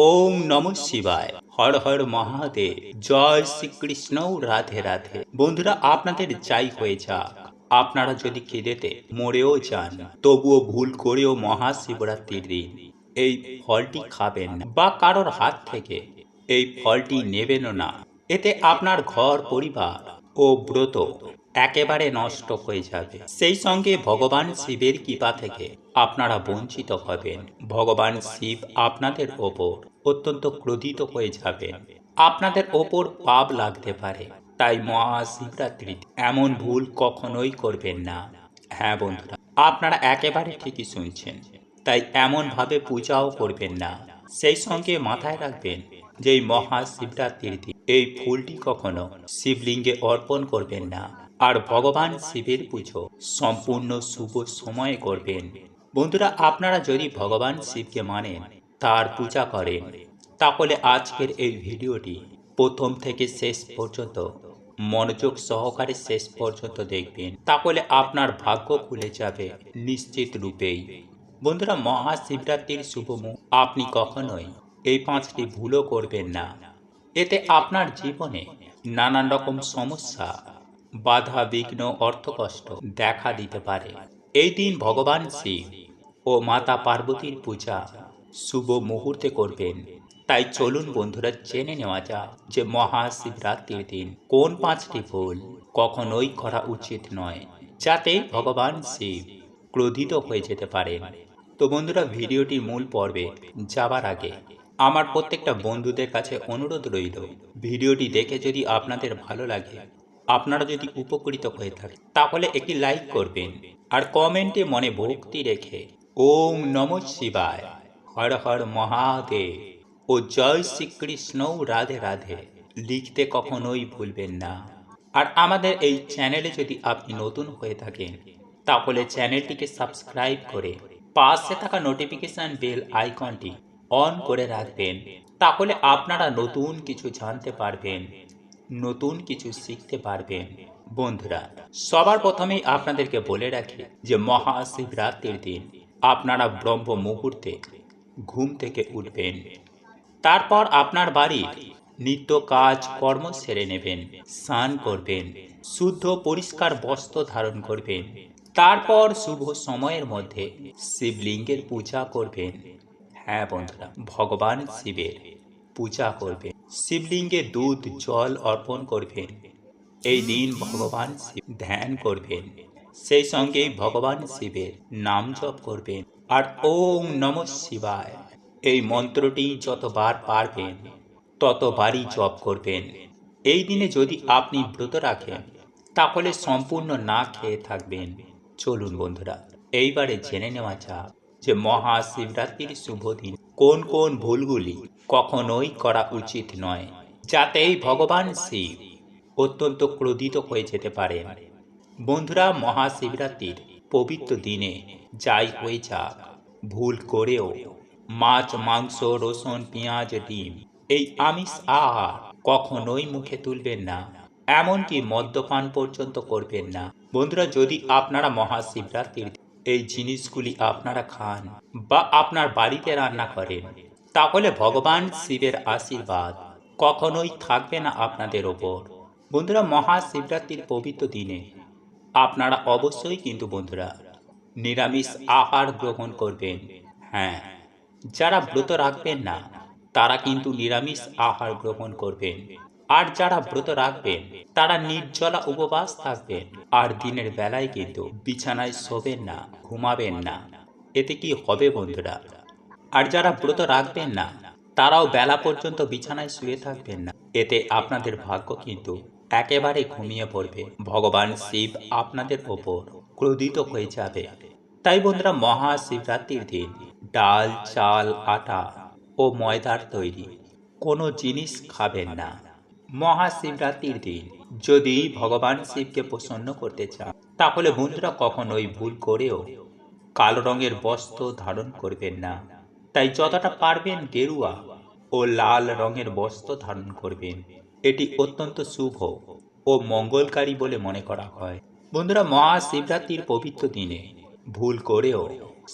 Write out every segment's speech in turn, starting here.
ওম নমঃ শিবায়। হর হর মহাদেব। জয় শ্রীকৃষ্ণ। রাধে রাধে। বন্ধুরা, আপনাদের যাই হয়ে যাক, আপনারা যদি খিদেতে মরেও যান, তবুও ভুল করেও মহাশিবরাত্রির দিন এই ফলটি খাবেন না, বা কারোর হাত থেকে এই ফলটি নেবেনও না। এতে আপনার ঘর পরিবার ও ব্রত একেবারে নষ্ট হয়ে যাবে। সেই সঙ্গে ভগবান শিবের কৃপা থেকে আপনারা বঞ্চিত হবেন। ভগবান শিব আপনাদের ওপর অত্যন্ত ক্রোধিত হয়ে যাবেন। আপনাদের ওপর পাপ লাগতে পারে। তাই মহাশিবরাত্রিতে এমন ভুল কখনোই করবেন না। হ্যাঁ বন্ধুরা, আপনারা একেবারে ঠিকই শুনছেন। তাই এমনভাবে পূজাও করবেন না। সেই সঙ্গে মাথায় রাখবেন যে এই মহাশিবরাত্রির দিন এই ফুলটি কখনো শিবলিঙ্গে অর্পণ করবেন না। আর ভগবান শিবের পুজো সম্পূর্ণ শুভ সময়ে করবেন। বন্ধুরা, আপনারা যদি ভগবান শিবকে মানেন, তার পূজা করেন, তাহলে আজকের এই ভিডিওটি প্রথম থেকে শেষ পর্যন্ত মনোযোগ সহকারে শেষ পর্যন্ত দেখবেন। তাহলে আপনার ভাগ্য খুলে যাবে নিশ্চিত রূপেই। বন্ধুরা, মহাশিবরাত্রির শুভ মুহূর্তে আপনি কখনোই এই 5টি ভুলও করবেন না। এতে আপনার জীবনে নানান রকম সমস্যা, বাধা বিঘ্ন, অর্থকষ্ট দেখা দিতে পারে। এই দিন ভগবান শিব ও মাতা পার্বতীর পূজা শুভ মুহূর্তে করবেন। তাই চলুন বন্ধুরা, জেনে নেওয়া যাক যে মহাশিবরাত্রির দিন কোন 5টি ভুল কখনোই করা উচিত নয়, যাতে ভগবান শিব ক্রোধিত হয়ে যেতে পারেন। তো বন্ধুরা, ভিডিওটির মূল পর্বে যাবার আগে আমার প্রত্যেকটা বন্ধুদের কাছে অনুরোধ রইল, ভিডিওটি দেখে যদি আপনাদের ভালো লাগে, আপনারা যদি উপকৃত হয়ে থাকে, তাহলে একটি লাইক করবেন আর কমেন্টে মনে ভক্তি রেখে ওম নমঃ শিবায়, হর হর মহাদেব ও জয় শ্রীকৃষ্ণ রাধে রাধে লিখতে কখনোই ভুলবেন না। আর আমাদের এই চ্যানেলে যদি আপনি নতুন হয়ে থাকেন, তাহলে চ্যানেলটিকে সাবস্ক্রাইব করে পাশে থাকা নোটিফিকেশন বেল আইকনটি অন করে রাখবেন। তাহলে আপনারা নতুন কিছু জানতে পারবেন, নতুন কিছু শিখতে পারবেন। বন্ধুরা, সবার প্রথমেই আপনাদেরকে বলে রাখি যে মহাশিবরাত্রির দিন আপনারা ব্রহ্ম মুহূর্তে ঘুম থেকে উঠবেন। তারপর আপনার বাড়ির নিত্য কাজ কর্ম সেরে নেবেন, স্নান করবেন, শুদ্ধ পরিষ্কার বস্ত্র ধারণ করবেন। তারপর শুভ সময়ের মধ্যে শিবলিঙ্গের পূজা করবেন। হ্যাঁ বন্ধুরা, ভগবান শিবের পূজা করবেন। শিবলিঙ্গে দুধ জল অর্পণ করবেন। এই দিন ভগবান শিব ধ্যান করবেন। সেই সঙ্গে ভগবান শিবের নাম জপ করবেন। আর ওম নমঃ শিবায় এই মন্ত্রটি যতবার পারবেন ততবারই জপ করবেন। এই দিনে যদি আপনি ব্রত রাখেন, তাহলে সম্পূর্ণ না খেয়ে থাকবেন। চলুন বন্ধুরা, এইবারে জেনে নেওয়া যাক যে মহাশিবরাত্রির শুভ দিন কোন কোন ভুলগুলি কখনোই করা উচিত নয়, যাতেই ভগবান শিব অত্যন্ত ক্রোধিত হয়ে যেতে পারেন। বন্ধুরা, মহাশিবরাত্রির পবিত্র দিনে যাই হয়ে যাক, ভুল করেও মাছ মাংস রসুন পেঁয়াজ ডিম এই আমিষ আহার কখনোই মুখে তুলবেন না। এমনকি মদ্যপান পর্যন্ত করবেন না। বন্ধুরা, যদি আপনারা মহাশিবরাত্রির এই জিনিসগুলি আপনারা খান বা আপনার বাড়িতে রান্না করেন, তাহলে ভগবান শিবের আশীর্বাদ কখনোই থাকবে না আপনাদের ওপর। বন্ধুরা, মহাশিবরাত্রির পবিত্র দিনে আপনারা অবশ্যই কিন্তু বন্ধুরা নিরামিষ আহার গ্রহণ করবেন। হ্যাঁ, যারা ব্রত রাখবেন না, তারা কিন্তু নিরামিষ আহার গ্রহণ করবেন। আর যারা ব্রত রাখবেন, তারা নির্জলা উপবাস থাকবেন। আর দিনের বেলায় কিন্তু বিছানায় শোবেন না, ঘুমাবেন না। এতে কি হবে বন্ধুরা? আর যারা ব্রত রাখবেন না, তারাও বেলা পর্যন্ত বিছানায় শুয়ে থাকবেন না। এতে আপনাদের ভাগ্য কিন্তু একেবারে ঘুমিয়ে পড়বে। ভগবান শিব আপনাদের ওপর ক্রোধিত হয়ে যাবে। তাই বন্ধুরা, মহাশিবরাত্রির দিন ডাল চাল আটা ও ময়দার তৈরি কোনো জিনিস খাবেন না। মহাশিবরাত্রির দিন যদি ভগবান শিবকে প্রসন্ন করতে চান, তাহলে বন্ধুরা কখনোই ভুল করেও কালো রঙের বস্ত্র ধারণ করবেন না। তাই যতটা পারবেন গেরুয়া ও লাল রঙের বস্ত্র ধারণ করবেন। এটি অত্যন্ত শুভ ও মঙ্গলকারী বলে মনে করা হয়। বন্ধুরা, মহাশিবরাত্রির পবিত্র দিনে ভুল করেও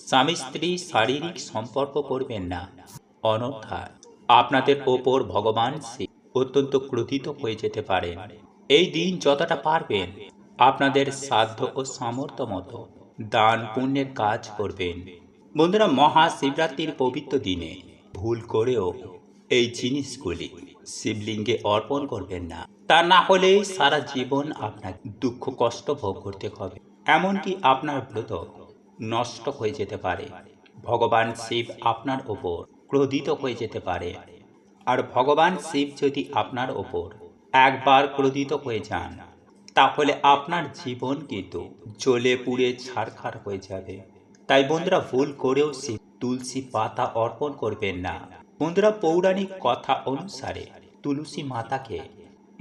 স্বামী স্ত্রী শারীরিক সম্পর্ক করবেন না, অন্যথায় আপনাদের ওপর ভগবান শিব অত্যন্ত ক্রোধিত হয়ে যেতে পারেন। এই দিন যতটা পারবেন আপনাদের সাধ্য ও সামর্থ্য মতো দান পুণ্যের কাজ করবেন। বন্ধুরা, মহাশিবরাত্রির পবিত্র দিনে ভুল করেও এই জিনিসগুলি শিবলিঙ্গে অর্পণ করবেন না। তা না হলে সারা জীবন আপনাকে দুঃখ কষ্ট ভোগ করতে হবে, এমনকি আপনার ব্রত নষ্ট হয়ে যেতে পারে। ভগবান শিব আপনার ওপর ক্রোধিত হয়ে যেতে পারে। আর ভগবান শিব যদি আপনার ওপর একবার ক্রোধিত হয়ে যান, তাহলে আপনার জীবন কিন্তু জ্বলে পুড়ে ছারখার হয়ে যাবে। তাই বন্ধুরা, ভুল করেও শিব তুলসী পাতা অর্পণ করবেন না। বন্ধুরা, পৌরাণিক কথা অনুসারে তুলসী মাতাকে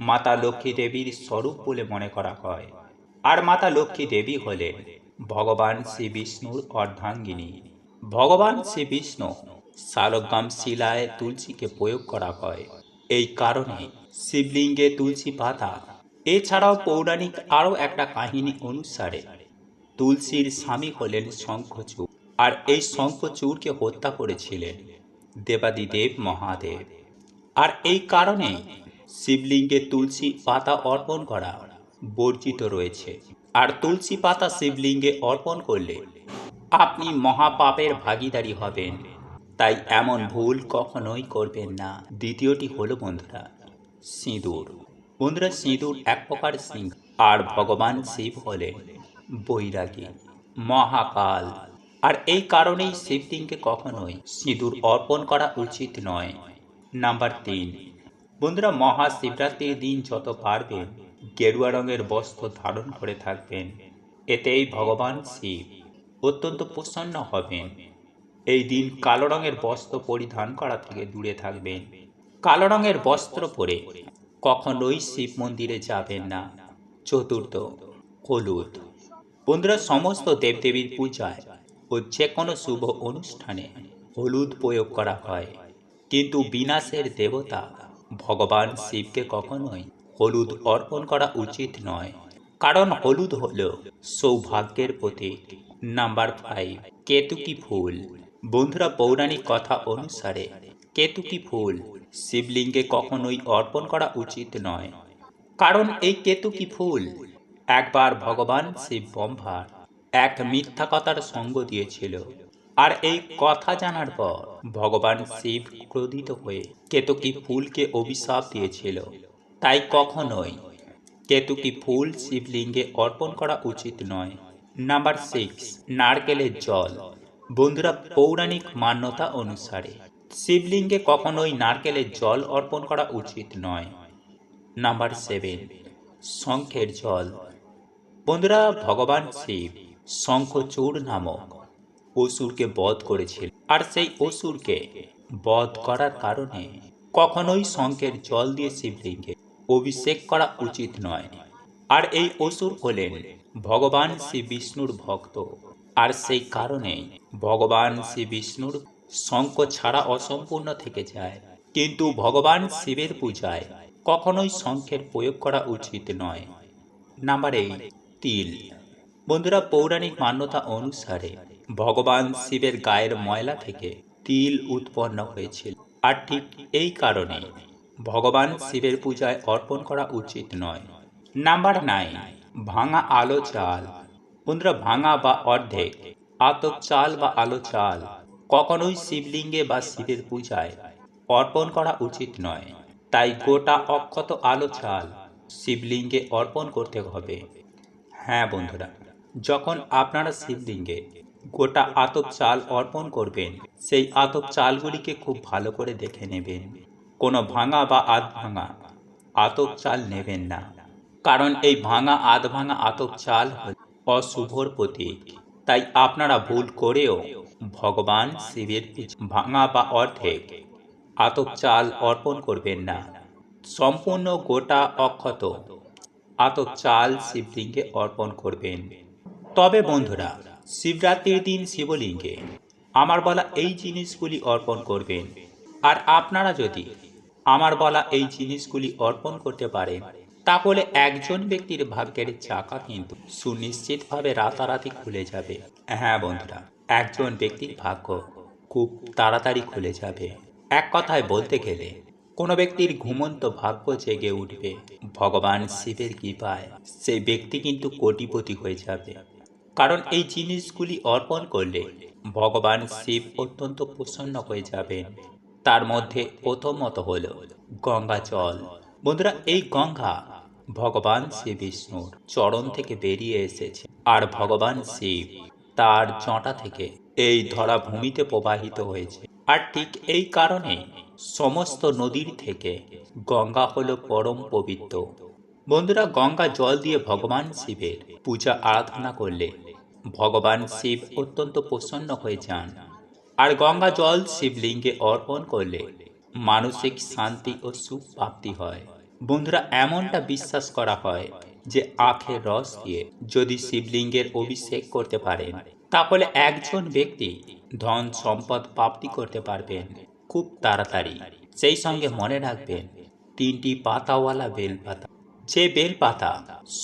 মাতা লক্ষ্মী দেবীর স্বরূপ বলে মনে করা হয়। আর মাতা লক্ষ্মী দেবী হলেন ভগবান শ্রী বিষ্ণুর অর্ধাঙ্গিনী। ভগবান শ্রী বিষ্ণু শালগ্রাম শিলায় তুলসীকে প্রয়োগ করা হয়। এই কারণে শিবলিঙ্গে তুলসী পাতা। এছাড়াও পৌরাণিক আরও একটা কাহিনী অনুসারে তুলসীর স্বামী হলেন শঙ্খচূড়, আর এই শঙ্খচূড়কে হত্যা করেছিলেন দেবাদিদেব মহাদেব। আর এই কারণে শিবলিঙ্গে তুলসী পাতা অর্পণ করা বর্জিত রয়েছে। আর তুলসী পাতা শিবলিঙ্গে অর্পণ করলে আপনি মহাপাপের ভাগীদারি হবেন। তাই এমন ভুল কখনোই করবেন না। দ্বিতীয়টি হলো বন্ধুরা, সিঁদুর। বন্ধুরা, সিঁদুর এক প্রকার সিংহ, আর ভগবান শিব হলেন বৈরাগী, মহাকাল। আর এই কারণেই শিবলিঙ্গে কখনোই সিঁদুর অর্পণ করা উচিত নয়। নাম্বার 3, বন্ধুরা, মহাশিবরাত্রির দিন যত পারবেন গেরুয়া রঙের বস্ত্র ধারণ করে থাকবেন। এতেই ভগবান শিব অত্যন্ত প্রসন্ন হবেন। এই দিন কালো রঙের বস্ত্র পরিধান করা থেকে দূরে থাকবেন। কালো রঙের বস্ত্র পরে কখনোই শিব মন্দিরে যাবেন না। চতুর্থ, হলুদ। বন্ধুরা, সমস্ত দেবদেবীর পূজায় ও যে কোনো শুভ অনুষ্ঠানে হলুদ প্রয়োগ করা হয়, কিন্তু বিনাশের দেবতা ভগবান শিবকে কখনোই হলুদ অর্পণ করা উচিত নয়, কারণ হলুদ হল সৌভাগ্যের প্রতীক। নাম্বার 5, কেতুকী ফুল। বন্ধুরা, পৌরাণিক কথা অনুসারে কেতুকী ফুল শিবলিঙ্গে কখনোই অর্পণ করা উচিত নয়, কারণ এই কেতুকী ফুল একবার ভগবান শিব ব্রহ্মার এক মিথ্যা কথার সঙ্গ দিয়েছিল। আর এই কথা জানার পর ভগবান শিব ক্রোধিত হয়ে কেতুকী ফুলকে অভিশাপ দিয়েছিল। তাই কখনোই কেতুকী ফুল শিবলিঙ্গে অর্পণ করা উচিত নয়। নাম্বার 6, নারকেলের জল। বন্ধুরা, পৌরাণিক মান্যতা অনুসারে শিবলিঙ্গে কখনোই নারকেলের জল অর্পণ করা উচিত নয়। নাম্বার 7, শঙ্খের জল। বন্ধুরা, ভগবান শিব শঙ্খচূড় নামক অসুরকে বধ করেছিল, আর সেই অসুরকে বধ করার কারণে কখনোই শঙ্খের জল দিয়ে শিবলিঙ্গে অভিষেক করা উচিত নয়। আর এই অসুর হলেন ভগবান শ্রী বিষ্ণুর ভক্ত, আর সেই কারণে ভগবান শ্রী বিষ্ণুর শঙ্খ ছাড়া অসম্পূর্ণ থেকে যায়। কিন্তু ভগবান শিবের পূজায় কখনোই শঙ্খের প্রয়োগ করা উচিত নয়। নাম্বার 8, তিল। বন্ধুরা, পৌরাণিক মান্যতা অনুসারে ভগবান শিবের গায়ের ময়লা থেকে তিল উৎপন্ন হয়েছিল, আর ঠিক এই কারণে ভগবান শিবের পূজায় অর্পণ করা উচিত নয়। নাম্বার 9, ভাঙা আলো চাল। বন্ধুরা, ভাঙা বা অর্ধেক আতপ চাল বা আলো চাল কখনোই শিবলিঙ্গে বা শিবের পূজায় অর্পণ করা উচিত নয়। তাই গোটা অক্ষত আলো চাল শিবলিঙ্গে অর্পণ করতে হবে। হ্যাঁ বন্ধুরা, যখন আপনারা শিবলিঙ্গে গোটা আতপ চাল অর্পণ করবেন, সেই আতপ চালগুলিকে খুব ভালো করে দেখে নেবেন। কোনো ভাঙা বা আধ ভাঙা আতপ চাল নেবেন না, কারণ এই ভাঙা আধ ভাঙা আতপ চাল হল অশুভর প্রতীক। তাই আপনারা ভুল করেও ভগবান শিবের ভাঙা বা অর্ধেক আতপ চাল অর্পণ করবেন না। সম্পূর্ণ গোটা অক্ষত আতপ চাল শিবলিঙ্গে অর্পণ করবেন। তবে বন্ধুরা, শিবরাত্রির দিন শিবলিঙ্গে আমার বলা এই জিনিসগুলি অর্পণ করবেন। আর আপনারা যদি আমার বলা এই জিনিসগুলি অর্পণ করতে পারেন, তাহলে একজন ব্যক্তির ভাগ্যের চাকা কিন্তু সুনিশ্চিতভাবে রাতারাতি খুলে যাবে। হ্যাঁ বন্ধুরা, একজন ব্যক্তির ভাগ্য খুব তাড়াতাড়ি খুলে যাবে। এক কথায় বলতে গেলে কোনো ব্যক্তির ঘুমন্ত ভাগ্য জেগে উঠবে ভগবান শিবের কৃপায়, সেই ব্যক্তি কিন্তু কোটিপতি হয়ে যাবে। কারণ এই জিনিসগুলি অর্পণ করলে ভগবান শিব অত্যন্ত প্রসন্ন হয়ে যাবেন। তার মধ্যে প্রথমত হল গঙ্গা জল। বন্ধুরা, এই গঙ্গা ভগবান শ্রী বিষ্ণুর চরণ থেকে বেরিয়ে এসেছে, আর ভগবান শিব তার জটা থেকে এই ধরা ভূমিতে প্রবাহিত হয়েছে। আর ঠিক এই কারণে সমস্ত নদীর থেকে গঙ্গা হলো পরম পবিত্র। বন্ধুরা, গঙ্গা জল দিয়ে ভগবান শিবের পূজা আরাধনা করলে ভগবান শিব অত্যন্ত প্রসন্ন হয়ে যান। আর গঙ্গা জল শিবলিঙ্গে অর্পণ করলে মানসিক শান্তি ও সুখ প্রাপ্তি হয়। বন্ধুরা, এমনটা বিশ্বাস করা হয় যে আখের রস দিয়ে যদি শিবলিঙ্গের অভিষেক করতে পারেন, তাহলে একজন ব্যক্তি ধন সম্পদ প্রাপ্তি করতে পারবেন খুব তাড়াতাড়ি। সেই সঙ্গে মনে রাখবেন, 3টি পাতাওয়ালা বেলপাতা, যে বেলপাতা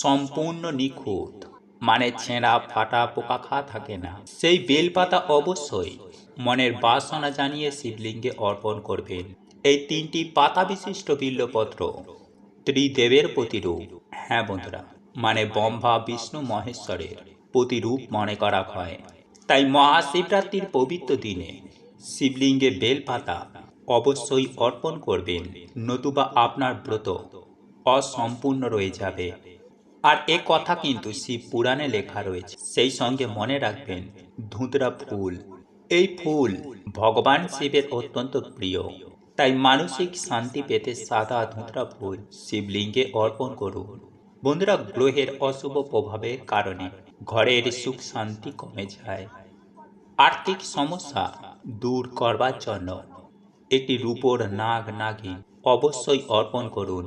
সম্পূর্ণ নিখুঁত, মানে ছেঁড়া ফাটা পোকা খা থাকে না, সেই বেলপাতা অবশ্যই মনের বাসনা জানিয়ে শিবলিঙ্গে অর্পণ করবেন। এই 3টি পাতা বিশিষ্ট বিল্বপত্র ত্রিদেবের প্রতিরূপ। হ্যাঁ বন্ধুরা, মানে ব্রহ্মা বিষ্ণু মহেশ্বরের প্রতিরূপ মনে করা হয়। তাই মহাশিবরাত্রির পবিত্র দিনে শিবলিঙ্গে বেলপাতা অবশ্যই অর্পণ করবেন, নতুবা আপনার ব্রত অসম্পূর্ণ রয়ে যাবে। আর এ কথা কিন্তু শিব পুরাণে লেখা রয়েছে। সেই সঙ্গে মনে রাখবেন, ধুতরা ফুল, এই ফুল ভগবান শিবের অত্যন্ত প্রিয়। তাই মানসিক শান্তি পেতে সাদা ধুতরা ফুল শিবলিঙ্গে অর্পণ করুন। বন্ধুরা, গ্রহের অশুভ প্রভাবের কারণে ঘরের সুখ শান্তি কমে যায়। আর্থিক সমস্যা দূর করবার জন্য একটি রূপোর নাগ নাগিন অবশ্যই অর্পণ করুন।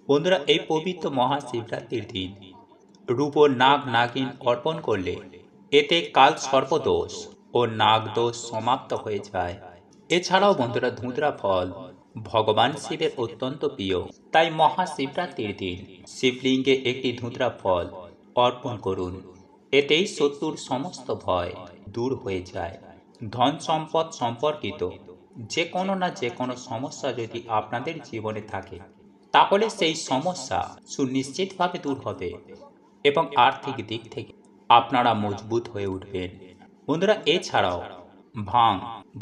বন্ধুরা, এই পবিত্র মহাশিবরাত্রির দিন রূপোর নাগ নাগিন অর্পণ করলে এতে কাল সর্পদোষ ও নাগদোষ সমাপ্ত হয়ে যায়। এছাড়াও বন্ধুরা, ধুতরা ফল ভগবান শিবের অত্যন্ত প্রিয়। তাই মহাশিবরাত্রির দিন শিবলিঙ্গে একটি ধুতরা ফল অর্পণ করুন। এতেই শত্রুর সমস্ত ভয় দূর হয়ে যায়। ধন সম্পদ সম্পর্কিত যে কোনো না যে কোনো সমস্যা যদি আপনাদের জীবনে থাকে, তাহলে সেই সমস্যা সুনিশ্চিতভাবে দূর হবে এবং আর্থিক দিক থেকে আপনারা মজবুত হয়ে উঠবেন। বন্ধুরা, এছাড়াও ভাং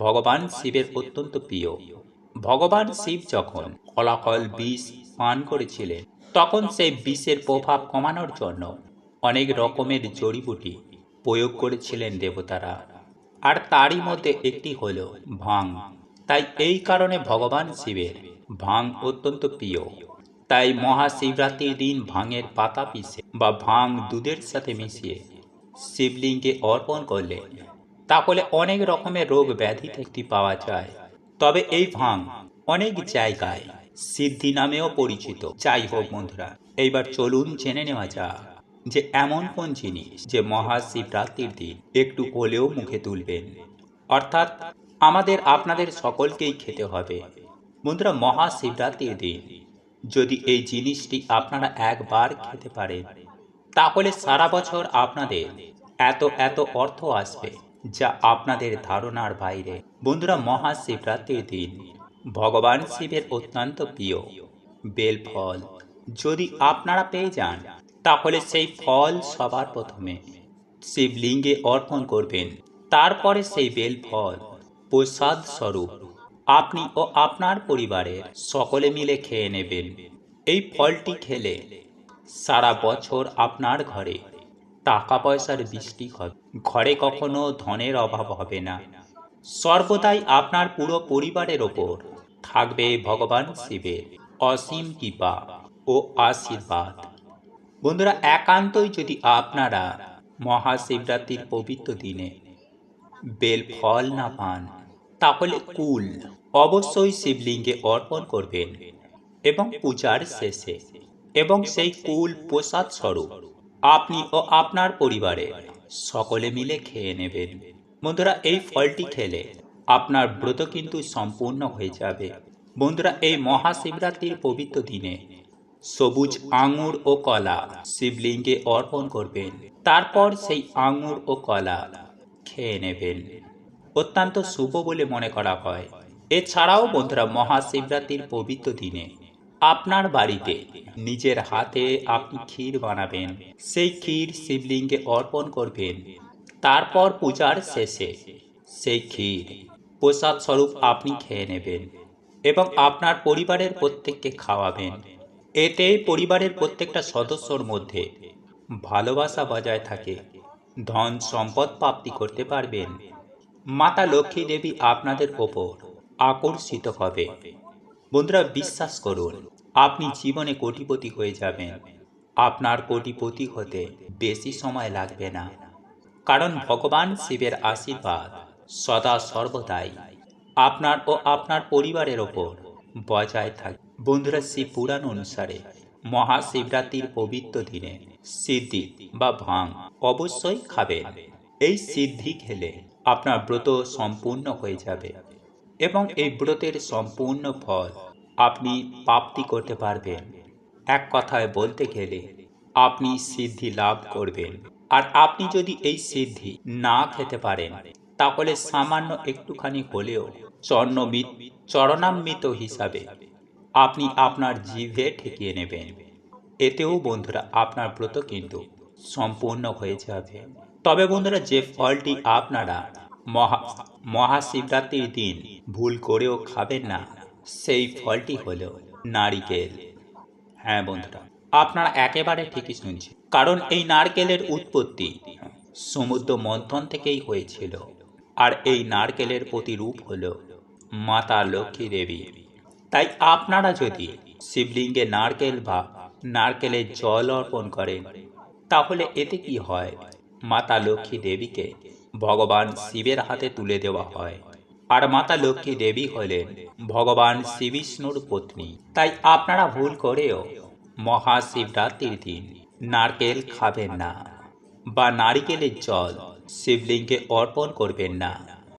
ভগবান শিবের অত্যন্ত প্রিয়। ভগবান শিব যখন হলাহল বিষ পান করেছিলেন, তখন সেই বিষের প্রভাব কমানোর জন্য অনেক রকমের জড়িবুটি প্রয়োগ করেছিলেন দেবতারা, আর তারই মধ্যে একটি হল ভাং। তাই এই কারণে ভগবান শিবের ভাং অত্যন্ত প্রিয়। তাই মহাশিবরাত্রির দিন ভাঙের পাতা পিষে বা ভাং দুধের সাথে মিশিয়ে শিবলিঙ্গে অর্পণ করলে তাহলে অনেক রকমের রোগ ব্যাধি থেকে পাওয়া যায়। তবে এই ভাং অনেক জায়গায় সিদ্ধি নামেও পরিচিত। যাই হোক বন্ধুরা, এইবার চলুন জেনে নেওয়া যাক যে এমন কোন জিনিস যে মহাশিবরাত্রির দিন একটু হলেও মুখে তুলবেন, অর্থাৎ আমাদের আপনাদের সকলকেই খেতে হবে। বন্ধুরা, মহাশিবরাত্রির দিন যদি এই জিনিসটি আপনারা একবার খেতে পারেন, তাহলে সারা বছর আপনাদের এত এত অর্থ আসবে যা আপনাদের ধারণার বাইরে। বন্ধুরা, মহাশিবরাত্রির দিন ভগবান শিবের অত্যন্ত প্রিয় বেলফল যদি আপনারা পেয়ে যান, তাহলে সেই ফল সবার প্রথমে শিবলিঙ্গে অর্পণ করবেন। তারপরে সেই বেলফল প্রসাদ স্বরূপ আপনি ও আপনার পরিবারের সকলে মিলে খেয়ে নেবেন। এই ফলটি খেলে সারা বছর আপনার ঘরে টাকা পয়সার বৃষ্টি হবে, ঘরে কখনো ধনের অভাব হবে না। সর্বদাই আপনার পুরো পরিবারের ওপর থাকবে ভগবান শিবের অসীম কৃপা ও আশীর্বাদ। বন্ধুরা, একান্তই যদি আপনারা মহাশিবরাত্রির পবিত্র দিনে বেল ফল না পান, তাহলে কুল অবশ্যই শিবলিঙ্গে অর্পণ করবেন এবং পূজার শেষে এবং সেই কুল প্রসাদ স্বরূপ আপনি ও আপনার পরিবারের সকলে মিলে খেয়ে নেবেন। বন্ধুরা, এই ফলটি খেলে আপনার ব্রত কিন্তু সম্পূর্ণ হয়ে যাবে। বন্ধুরা, এই মহাশিবরাত্রির পবিত্র দিনে সবুজ আঙুর ও কলা শিবলিঙ্গে অর্পণ করবেন। তারপর সেই আঙুর ও কলা খেয়ে নেবেন। অত্যন্ত শুভ বলে মনে করা হয়। এছাড়াও বন্ধুরা মহাশিবরাত্রির পবিত্র দিনে আপনার বাড়িতে নিজের হাতে আপনি ক্ষীর বানাবেন, সেই ক্ষীর শিবলিঙ্গে অর্পণ করবেন। তারপর পূজার শেষে সেই ক্ষীর প্রসাদ স্বরূপ আপনি খেয়ে নেবেন এবং আপনার পরিবারের প্রত্যেককে খাওয়াবেন। এতে পরিবারের প্রত্যেকটা সদস্যর মধ্যে ভালোবাসা বজায় থাকে, ধন সম্পদ প্রাপ্তি করতে পারবেন। মাতা লক্ষ্মী দেবী আপনাদের ওপর আকর্ষিত হবে। বন্ধুরা বিশ্বাস করুন, আপনি জীবনে কোটিপতি হয়ে যাবেন। আপনার কোটিপতি হতে বেশি সময় লাগবে না, কারণ ভগবান শিবের আশীর্বাদ সদা সর্বদাই আপনার ও আপনার পরিবারের ওপর বজায় থাকে। বন্ধুরা শিব পুরাণ অনুসারে মহাশিবরাত্রির পবিত্র দিনে সিদ্ধি বা ভাং অবশ্যই খাবেন। এই সিদ্ধি খেলে আপনার ব্রত সম্পূর্ণ হয়ে যাবে এবং এই ব্রতের সম্পূর্ণ ফল আপনি প্রাপ্তি করতে পারবেন। এক কথায় বলতে গেলে আপনি সিদ্ধি লাভ করবেন। আর আপনি যদি এই সিদ্ধি না খেতে পারেন, তাহলে সামান্য একটুখানি হলেও চরণামৃত হিসাবে আপনি আপনার জিভে ঠেকিয়ে নেবেন। এতেও বন্ধুরা আপনার ব্রত কিন্তু সম্পূর্ণ হয়ে যাবে। তবে বন্ধুরা যে ফলটি আপনারা মহাশিবরাত্রির দিন ভুল করেও খাবেন না, সেই ফলটি হলো নারিকেল। হ্যাঁ বন্ধুরা, আপনারা একেবারে ঠিকই শুনছেন, কারণ এই নারকেলের উৎপত্তি সমুদ্র মন্থন থেকেই হয়েছিল। আর এই নারকেলের প্রতিরূপ হলো মাতা লক্ষ্মী দেবী। তাই আপনারা যদি শিবলিঙ্গে নারকেল বা নারকেলের জল অর্পণ করেন, তাহলে এতে কি হয়, মাতা লক্ষ্মী দেবীকে ভগবান শিবের হাতে তুলে দেওয়া হয়। আর মাতা লক্ষ্মী দেবী হলেন ভগবান শ্রীবিষ্ণুর পত্নী। তাই আপনারা ভুল করেও মহাশিবরাত্রির দিন নারকেল খাবেন না বা নারিকেলের জল শিবলিঙ্গে অর্পণ করবেন না।